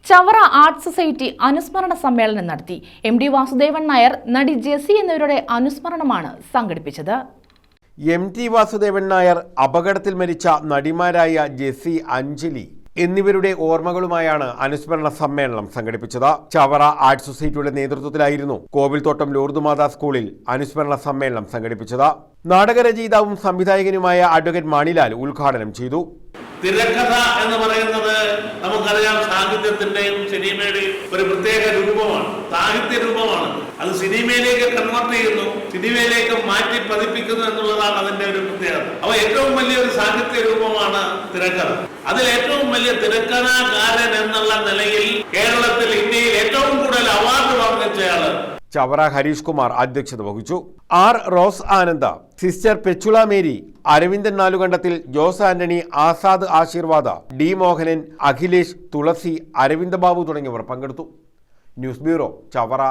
Chavara art society അനുസ്മരണ സമ്മേളനം നടത്തി. എം.ഡി. വാസുദേവൻ നായർ, നടി ജെസി എന്നിവരുടെ അനുസ്മരണമാണ് സംഘടിപ്പിച്ചത്. എം.ടി. വാസുദേവൻ നായർ, അപകടത്തിൽ മരിച്ച നടിമാരായ ജെസി, അഞ്ജലി എന്നിവരുടെ ഓർമ്മകളുമായാണ് അനുസ്മരണ സമ്മേളനം സംഘടിപ്പിച്ചത്. ചവറ ആർട്ട് സൊസൈറ്റിയുടെ നേതൃത്വത്തിലായിരുന്നു കോവിൽത്തോട്ടം ലൂർദുമാതാ സ്കൂളിൽ അനുസ്മരണ സമ്മേളനം സംഘടിപ്പിച്ചത്. നാടകരചയിതാവും സംവിധായകനുമായ അഡ്വക്കേറ്റ് മാണിലാൽ ഉദ്ഘാടനം ചെയ്തു. തിരക്കഥ എന്ന് പറയുന്നത് നമുക്കറിയാം, സാഹിത്യത്തിന്റെയും സിനിമയുടെയും ഒരു പ്രത്യേക രൂപമാണ്, സാഹിത്യ രൂപമാണ്. അത് സിനിമയിലേക്ക് കൺവേർട്ട് ചെയ്യുന്നു, സിനിമയിലേക്ക് മാറ്റി പതിപ്പിക്കുന്നു എന്നുള്ളതാണ് അതിന്റെ ഒരു പ്രത്യേകത. അപ്പോൾ ഏറ്റവും വലിയൊരു സാഹിത്യ രൂപമാണ് തിരക്കഥ. അതിൽ ഏറ്റവും വലിയ തിരക്കഥാകാരൻ എന്നുള്ള നിലയിൽ കേരളത്തിൽ, ഇന്ത്യയിൽ ഏറ്റവും കൂടുതൽ അവാർഡ് വാങ്ങിച്ചയാള് ചവറ ഹരീഷ് കുമാർ അധ്യക്ഷത വഹിച്ചു. R Rose Ananda, sister Pechula Mary, Aravindan Nalukandathil, Jose Antony, Azad Ashirvada, D Mohanan, Akhilesh, Thulasi, Aravinda Babu തുടങ്ങിയവർ പങ്കെടുത്തു. News bureau, Chavara.